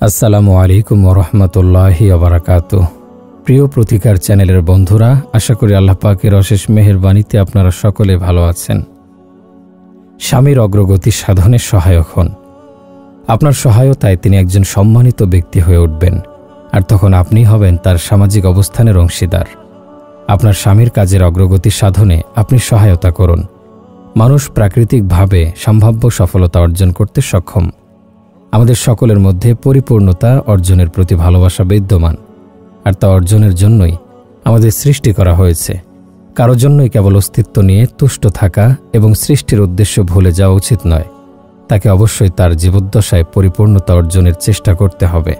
আসসালামু আলাইকুম ওরহমতুল্লাহি ওবারাকাতুহ। প্রিয় প্রতিকার চ্যানেলের বন্ধুরা, আশা করি আল্লাহ পাকের অশেষ মেহেরবানিতে আপনারা সকলে ভালো আছেন। স্বামীর অগ্রগতি সাধনে সহায়ক হন। আপনার সহায়তায় তিনি একজন সম্মানিত ব্যক্তি হয়ে উঠবেন, আর তখন আপনি হবেন তার সামাজিক অবস্থানের অংশীদার। আপনার স্বামীর কাজের অগ্রগতি সাধনে আপনি সহায়তা করুন। মানুষ প্রাকৃতিকভাবে সম্ভাব্য সফলতা অর্জন করতে সক্ষম। আমাদের সকলের মধ্যে পরিপূর্ণতা অর্জনের প্রতি ভালোবাসা বিদ্যমান, আর তা অর্জনের জন্যই আমাদের সৃষ্টি করা হয়েছে। কারো জন্যই কেবল অস্তিত্ব নিয়ে তুষ্ট থাকা এবং সৃষ্টির উদ্দেশ্য ভুলে যাওয়া উচিত নয়। তাকে অবশ্যই তার জীবদ্দশায় পরিপূর্ণতা অর্জনের চেষ্টা করতে হবে।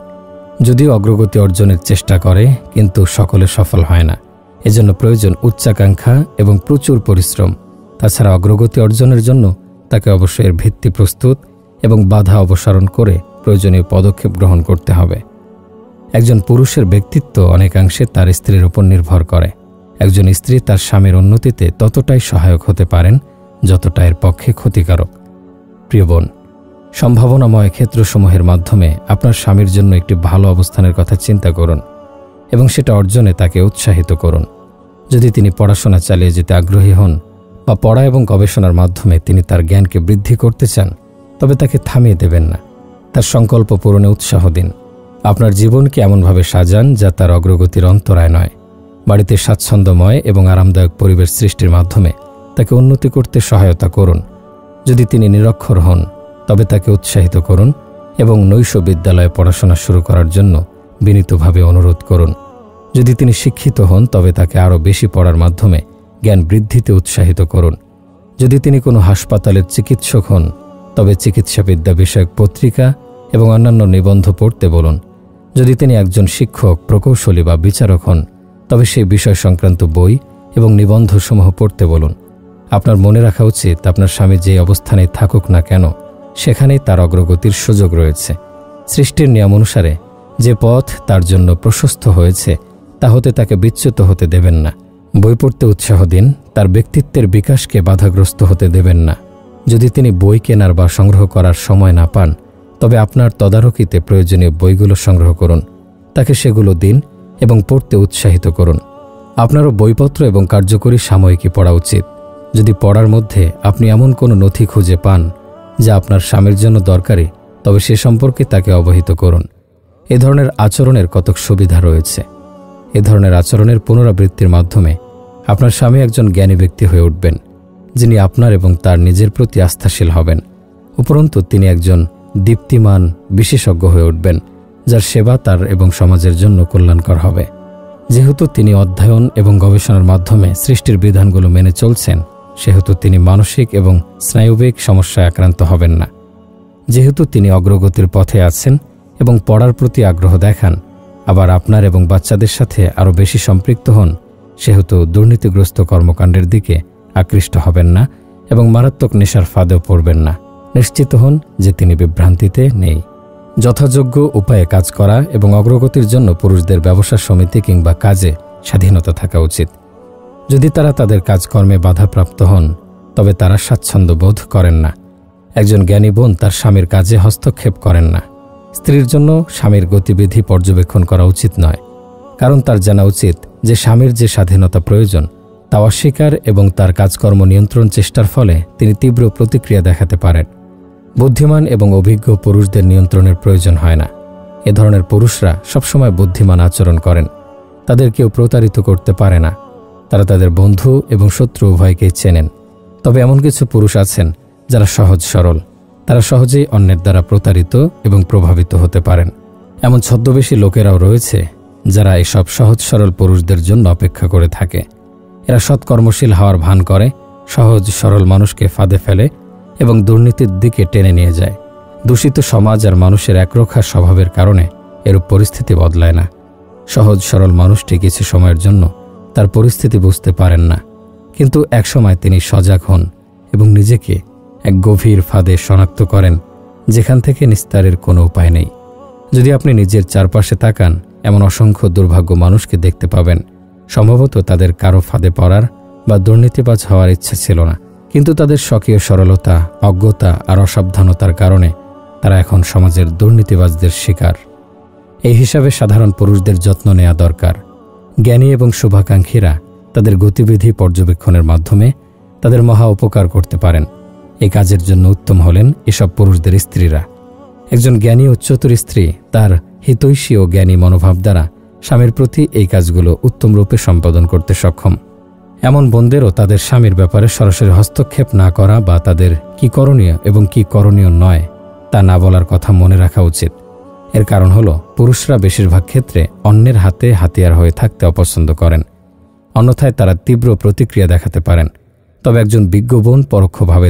যদিও অগ্রগতি অর্জনের চেষ্টা করে, কিন্তু সকলে সফল হয় না। এজন্য প্রয়োজন উচ্চাকাঙ্ক্ষা এবং প্রচুর পরিশ্রম। তাছাড়া অগ্রগতি অর্জনের জন্য তাকে অবশ্যই এর ভিত্তি প্রস্তুত এবং বাধা অপসারণ করে প্রয়োজনীয় পদক্ষেপ গ্রহণ করতে হবে। একজন পুরুষের ব্যক্তিত্ব অনেকাংশে তার স্ত্রীর উপর নির্ভর করে। একজন স্ত্রী তার স্বামীর উন্নতিতে ততটাই সহায়ক হতে পারেন যতটা এর পক্ষে ক্ষতিকারক। প্রিয় বোন, সম্ভাবনাময় ক্ষেত্রসমূহের মাধ্যমে আপনার স্বামীর জন্য একটি ভালো অবস্থানের কথা চিন্তা করুন এবং সেটা অর্জনে তাকে উৎসাহিত করুন। যদি তিনি পড়াশোনা চালিয়ে যেতে আগ্রহী হন বা পড়া এবং গবেষণার মাধ্যমে তিনি তার জ্ঞানকে বৃদ্ধি করতে চান, তবে তাকে থামিয়ে দেবেন না। তার সংকল্প পূরণে উৎসাহ দিন। আপনার জীবনকে এমনভাবে সাজান যা তার অগ্রগতির অন্তরায় নয়। বাড়িতে স্বাচ্ছন্দ্যময় এবং আরামদায়ক পরিবেশ সৃষ্টির মাধ্যমে তাকে উন্নতি করতে সহায়তা করুন। যদি তিনি নিরক্ষর হন, তবে তাকে উৎসাহিত করুন এবং নৈশ বিদ্যালয়ে পড়াশোনা শুরু করার জন্য বিনীতভাবে অনুরোধ করুন। যদি তিনি শিক্ষিত হন, তবে তাকে আরও বেশি পড়ার মাধ্যমে জ্ঞান বৃদ্ধিতে উৎসাহিত করুন। যদি তিনি কোনো হাসপাতালের চিকিৎসক হন, তবে চিকিৎসাবিদ্যা বিষয়ক পত্রিকা এবং অন্যান্য নিবন্ধ পড়তে বলুন। যদি তিনি একজন শিক্ষক, প্রকৌশলী বা বিচারক হন, তবে সেই বিষয় সংক্রান্ত বই এবং নিবন্ধসমূহ পড়তে বলুন। আপনার মনে রাখা উচিত, আপনার স্বামী যে অবস্থানে থাকুক না কেন, সেখানেই তার অগ্রগতির সুযোগ রয়েছে। সৃষ্টির নিয়ম অনুসারে যে পথ তার জন্য প্রশস্ত হয়েছে, তা হতে তাকে বিচ্যুত হতে দেবেন না। বই পড়তে উৎসাহ দিন, তার ব্যক্তিত্বের বিকাশকে বাধাগ্রস্ত হতে দেবেন না। যদি তিনি বই কেনার বা সংগ্রহ করার সময় না পান, তবে আপনার তদারকিতে প্রয়োজনীয় বইগুলো সংগ্রহ করুন। তাকে সেগুলো দিন এবং পড়তে উৎসাহিত করুন। আপনারও বইপত্র এবং কার্যকরী সাময়িকী পড়া উচিত। যদি পড়ার মধ্যে আপনি এমন কোনো নথি খুঁজে পান যা আপনার স্বামীর জন্য দরকারি, তবে সে সম্পর্কে তাকে অবহিত করুন। এ ধরনের আচরণের কতক সুবিধা রয়েছে। এ ধরনের আচরণের পুনরাবৃত্তির মাধ্যমে আপনার স্বামী একজন জ্ঞানী ব্যক্তি হয়ে উঠবেন, যিনি আপনার এবং তার নিজের প্রতি আস্থাশীল হবেন। উপরন্তু তিনি একজন দীপ্তিমান বিশেষজ্ঞ হয়ে উঠবেন, যার সেবা তার এবং সমাজের জন্য কল্যাণকর হবে। যেহেতু তিনি অধ্যয়ন এবং গবেষণার মাধ্যমে সৃষ্টির বিধানগুলো মেনে চলছেন, সেহেতু তিনি মানসিক এবং স্নায়ুবিক সমস্যায় আক্রান্ত হবেন না। যেহেতু তিনি অগ্রগতির পথে আছেন এবং পড়ার প্রতি আগ্রহ দেখান, আবার আপনার এবং বাচ্চাদের সাথে আরও বেশি সম্পৃক্ত হন, সেহেতু দুর্নীতিগ্রস্ত কর্মকাণ্ডের দিকে আকৃষ্ট হবেন না এবং মারাত্মক নেশার ফাঁদেও পড়বেন না। নিশ্চিত হন যে তিনি বিভ্রান্তিতে নেই। যথাযোগ্য উপায়ে কাজ করা এবং অগ্রগতির জন্য পুরুষদের ব্যবসা সমিতি কিংবা কাজে স্বাধীনতা থাকা উচিত। যদি তারা তাদের কাজকর্মে বাধাপ্রাপ্ত হন, তবে তারা স্বাচ্ছন্দ্য বোধ করেন না। একজন জ্ঞানী বোন তার স্বামীর কাজে হস্তক্ষেপ করেন না। স্ত্রীর জন্য স্বামীর গতিবিধি পর্যবেক্ষণ করা উচিত নয়, কারণ তার জানা উচিত যে স্বামীর যে স্বাধীনতা প্রয়োজন তা অস্বীকার এবং তার কাজকর্ম নিয়ন্ত্রণ চেষ্টার ফলে তিনি তীব্র প্রতিক্রিয়া দেখাতে পারেন। বুদ্ধিমান এবং অভিজ্ঞ পুরুষদের নিয়ন্ত্রণের প্রয়োজন হয় না। এ ধরনের পুরুষরা সবসময় বুদ্ধিমান আচরণ করেন। তাদের কেউ প্রতারিত করতে পারে না। তারা তাদের বন্ধু এবং শত্রু উভয়কেই চেনেন। তবে এমন কিছু পুরুষ আছেন যারা সহজ সরল। তারা সহজেই অন্যের দ্বারা প্রতারিত এবং প্রভাবিত হতে পারেন। এমন ছদ্মবেশী লোকেরাও রয়েছে যারা এসব সহজ সরল পুরুষদের জন্য অপেক্ষা করে থাকে। এরা সৎকর্মশীল হওয়ার ভান করে, সহজ সরল মানুষকে ফাঁদে ফেলে এবং দুর্নীতির দিকে টেনে নিয়ে যায়। দূষিত সমাজ আর মানুষের একরোখা স্বভাবের কারণে এরূপ পরিস্থিতি বদলায় না। সহজ সরল মানুষটি কিছু সময়ের জন্য তার পরিস্থিতি বুঝতে পারেন না, কিন্তু একসময় তিনি সজাগ হন এবং নিজেকে এক গভীর ফাঁদে শনাক্ত করেন, যেখান থেকে নিস্তারের কোনো উপায় নেই। যদি আপনি নিজের চারপাশে তাকান, এমন অসংখ্য দুর্ভাগ্য মানুষকে দেখতে পাবেন। সম্ভবত তাদের কারো ফাঁদে পড়ার বা দুর্নীতিবাজ হওয়ার ইচ্ছা ছিল না, কিন্তু তাদের স্বকীয় সরলতা, অজ্ঞতা আর অসাবধানতার কারণে তারা এখন সমাজের দুর্নীতিবাজদের শিকার। এই হিসাবে সাধারণ পুরুষদের যত্ন নেওয়া দরকার। জ্ঞানী এবং শুভাকাঙ্ক্ষীরা তাদের গতিবিধি পর্যবেক্ষণের মাধ্যমে তাদের মহা উপকার করতে পারেন। এই কাজের জন্য উত্তম হলেন এসব পুরুষদের স্ত্রীরা। একজন জ্ঞানী ও চতুর স্ত্রী তার হিতৈষী ও জ্ঞানী মনোভাব দ্বারা স্বামীর প্রতি এই কাজগুলো উত্তম রূপে সম্পাদন করতে সক্ষম। এমন বোনদেরও তাদের স্বামীর ব্যাপারে সরাসরি হস্তক্ষেপ না করা বা তাদের কি করণীয় এবং কি করণীয় নয় তা না বলার কথা মনে রাখা উচিত। এর কারণ হলো, পুরুষরা বেশিরভাগ ক্ষেত্রে অন্যের হাতে হাতিয়ার হয়ে থাকতে অপছন্দ করেন, অন্যথায় তারা তীব্র প্রতিক্রিয়া দেখাতে পারেন। তবে একজন বিজ্ঞ বোন পরোক্ষভাবে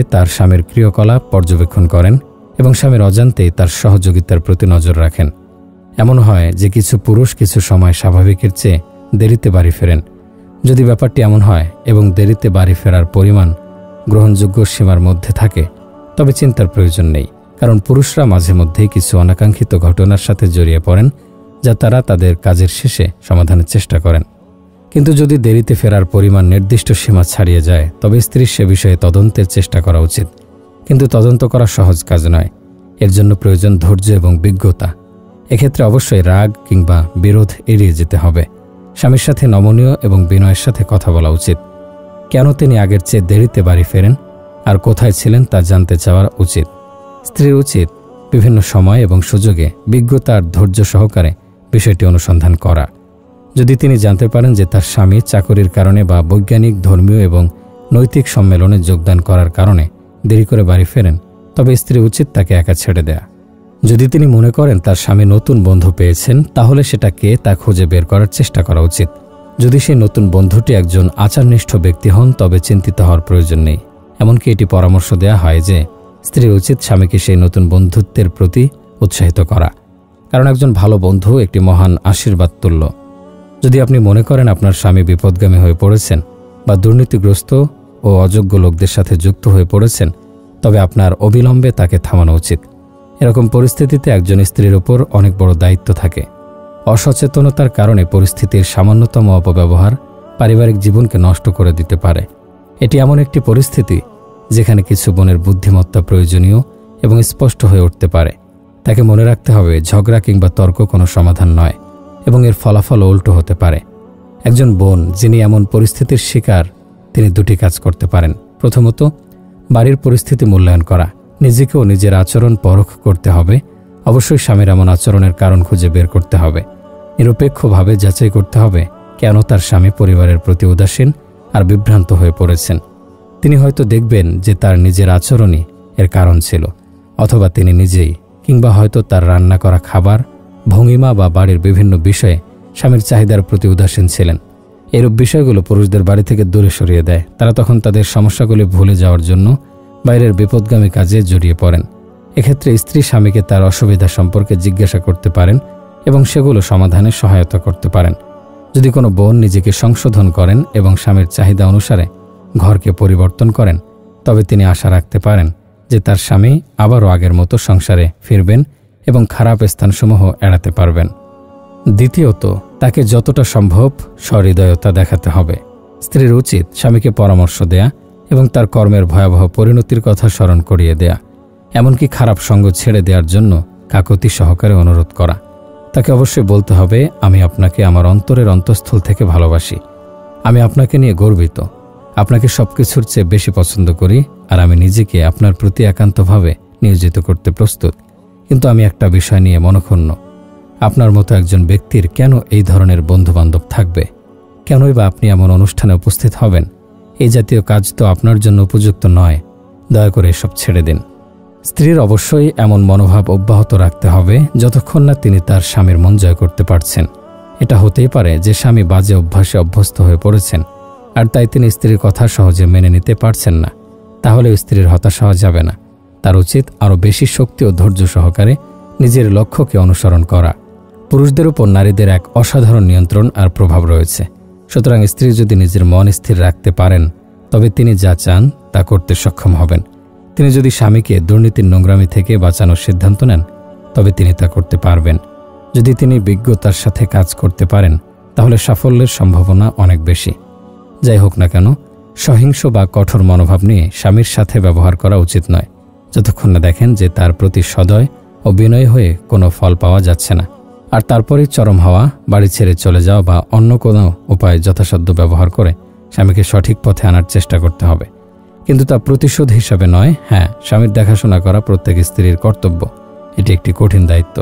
তার স্বামীর ক্রিয়াকলাপ পর্যবেক্ষণ করেন এবং স্বামীর অজান্তেই তার সহযোগিতার প্রতি নজর রাখেন। এমন হয় যে কিছু পুরুষ কিছু সময় স্বাভাবিকের চেয়ে দেরিতে বাড়ি ফেরেন। যদি ব্যাপারটি এমন হয় এবং দেরিতে বাড়ি ফেরার পরিমাণ গ্রহণযোগ্য সীমার মধ্যে থাকে, তবে চিন্তার প্রয়োজন নেই, কারণ পুরুষরা মাঝে মধ্যেই কিছু অনাকাঙ্ক্ষিত ঘটনার সাথে জড়িয়ে পড়েন যা তারা তাদের কাজের শেষে সমাধানের চেষ্টা করেন। কিন্তু যদি দেরিতে ফেরার পরিমাণ নির্দিষ্ট সীমা ছাড়িয়ে যায়, তবে স্ত্রীর সে বিষয়ে তদন্তের চেষ্টা করা উচিত। কিন্তু তদন্ত করা সহজ কাজ নয়, এর জন্য প্রয়োজন ধৈর্য এবং বিজ্ঞতা। এক্ষেত্রে অবশ্যই রাগ কিংবা বিরোধ এড়িয়ে যেতে হবে। স্বামীর সাথে নমনীয় এবং বিনয়ের সাথে কথা বলা উচিত। কেন তিনি আগের চেয়ে দেরিতে বাড়ি ফেরেন আর কোথায় ছিলেন তা জানতে চাওয়া উচিত। স্ত্রীর উচিত বিভিন্ন সময় এবং সুযোগে বিজ্ঞতা আর ধৈর্য সহকারে বিষয়টি অনুসন্ধান করা। যদি তিনি জানতে পারেন যে তার স্বামী চাকরির কারণে বা বৈজ্ঞানিক, ধর্মীয় এবং নৈতিক সম্মেলনে যোগদান করার কারণে দেরি করে বাড়ি ফেরেন, তবে স্ত্রী উচিত তাকে একা ছেড়ে দেয়া। যদি তিনি মনে করেন তার স্বামী নতুন বন্ধু পেয়েছেন, তাহলে সেটা কে তা খুঁজে বের করার চেষ্টা করা উচিত। যদি সেই নতুন বন্ধুটি একজন আচারনিষ্ঠ ব্যক্তি হন, তবে চিন্তিত হওয়ার প্রয়োজন নেই। এমনকি এটি পরামর্শ দেওয়া হয় যে স্ত্রীর উচিত স্বামীকে সেই নতুন বন্ধুত্বের প্রতি উৎসাহিত করা, কারণ একজন ভালো বন্ধু একটি মহান আশীর্বাদ তুল্য। যদি আপনি মনে করেন আপনার স্বামী বিপদগামী হয়ে পড়েছেন বা দুর্নীতিগ্রস্ত ও অযোগ্য লোকদের সাথে যুক্ত হয়ে পড়েছেন, তবে আপনার অবিলম্বে তাকে থামানো উচিত। এরকম পরিস্থিতিতে একজন স্ত্রীর উপর অনেক বড় দায়িত্ব থাকে। অসচেতনতার কারণে পরিস্থিতির সামান্যতম অপব্যবহার পারিবারিক জীবনকে নষ্ট করে দিতে পারে। এটি এমন একটি পরিস্থিতি যেখানে কিছু বোনের বুদ্ধিমত্তা প্রয়োজনীয় এবং স্পষ্ট হয়ে উঠতে পারে। তাকে মনে রাখতে হবে, ঝগড়া কিংবা তর্ক কোনো সমাধান নয় এবং এর ফলাফল উল্টো হতে পারে। একজন বোন যিনি এমন পরিস্থিতির শিকার, তিনি দুটি কাজ করতে পারেন। প্রথমত, বাড়ির পরিস্থিতি মূল্যায়ন করা। নিজেকেও নিজের আচরণ পরখ করতে হবে। অবশ্যই স্বামীর এমন আচরণের কারণ খুঁজে বের করতে হবে। নিরপেক্ষভাবে যাচাই করতে হবে কেন তার স্বামী পরিবারের প্রতি উদাসীন আর বিভ্রান্ত হয়ে পড়েছেন। তিনি হয়তো দেখবেন যে তার নিজের আচরণই এর কারণ ছিল, অথবা তিনি নিজেই, কিংবা হয়তো তার রান্না করা খাবার, ভঙ্গিমা বা বাড়ির বিভিন্ন বিষয়ে স্বামীর চাহিদার প্রতি উদাসীন ছিলেন। এরূপ বিষয়গুলো পুরুষদের বাড়ি থেকে দূরে সরিয়ে দেয়। তারা তখন তাদের সমস্যাগুলি ভুলে যাওয়ার জন্য বাইরের বিপদগামী কাজে জড়িয়ে পড়েন। এক্ষেত্রে স্ত্রী স্বামীকে তার অসুবিধা সম্পর্কে জিজ্ঞাসা করতে পারেন এবং সেগুলো সমাধানে সহায়তা করতে পারেন। যদি কোনো বোন নিজেকে সংশোধন করেন এবং স্বামীর চাহিদা অনুসারে ঘরকে পরিবর্তন করেন, তবে তিনি আশা রাখতে পারেন যে তার স্বামী আবারও আগের মতো সংসারে ফিরবেন এবং খারাপ স্থানসমূহ এড়াতে পারবেন। দ্বিতীয়ত, তাকে যতটা সম্ভব সহৃদয়তা দেখাতে হবে। স্ত্রীর উচিত স্বামীকে পরামর্শ দেয়া এবং তার কর্মের ভয়াবহ পরিণতির কথা স্মরণ করিয়ে দেয়া, এমনকি খারাপ সঙ্গ ছেড়ে দেওয়ার জন্য কাকুতি সহকারে অনুরোধ করা। তাকে অবশ্যই বলতে হবে, আমি আপনাকে আমার অন্তরের অন্তঃস্থল থেকে ভালোবাসি, আমি আপনাকে নিয়ে গর্বিত, আপনাকে সবকিছুর চেয়ে বেশি পছন্দ করি, আর আমি নিজেকে আপনার প্রতি একান্তভাবে নিয়োজিত করতে প্রস্তুত। কিন্তু আমি একটা বিষয় নিয়ে মনক্ষুণ্ণ, আপনার মতো একজন ব্যক্তির কেন এই ধরনের বন্ধুবান্ধব থাকবে? কেনই বা আপনি এমন অনুষ্ঠানে উপস্থিত হবেন? এই জাতীয় কাজ তো আপনার জন্য উপযুক্ত নয়। দয়া করে এসব ছেড়ে দিন। স্ত্রীর অবশ্যই এমন মনোভাব অব্যাহত রাখতে হবে যতক্ষণ না তিনি তার স্বামীর মন জয় করতে পারছেন। এটা হতেই পারে যে স্বামী বাজে অভ্যাসে অভ্যস্ত হয়ে পড়েছেন, আর তাই তিনি স্ত্রীর কথা সহজে মেনে নিতে পারছেন না। তাহলে স্ত্রীর হতাশা হওয়া যাবে না। তার উচিত আরও বেশি শক্তি ও ধৈর্য সহকারে নিজের লক্ষ্যকে অনুসরণ করা। পুরুষদের উপর নারীদের এক অসাধারণ নিয়ন্ত্রণ আর প্রভাব রয়েছে। সুতরাং স্ত্রী যদি নিজের মন স্থির রাখতে পারেন, তবে তিনি যা চান তা করতে সক্ষম হবেন। তিনি যদি স্বামীকে দুর্নীতির নোংরামি থেকে বাঁচানোর সিদ্ধান্ত নেন, তবে তিনি তা করতে পারবেন। যদি তিনি বিজ্ঞতার সাথে কাজ করতে পারেন, তাহলে সাফল্যের সম্ভাবনা অনেক বেশি। যাই হোক না কেন, সহিংস বা কঠোর মনোভাব নিয়ে স্বামীর সাথে ব্যবহার করা উচিত নয়। যতক্ষণ না দেখেন যে তার প্রতি সদয় ও বিনয়ী হয়ে কোনো ফল পাওয়া যাচ্ছে না। আর তারপরেই চরম হওয়া, বাড়ি ছেড়ে চলে যাওয়া বা অন্য কোনো উপায় যথাসাধ্য ব্যবহার করে স্বামীকে সঠিক পথে আনার চেষ্টা করতে হবে, কিন্তু তা প্রতিশোধ হিসাবে নয়। হ্যাঁ, স্বামীর দেখাশোনা করা প্রত্যেক স্ত্রীর কর্তব্য, এটি একটি কঠিন দায়িত্ব।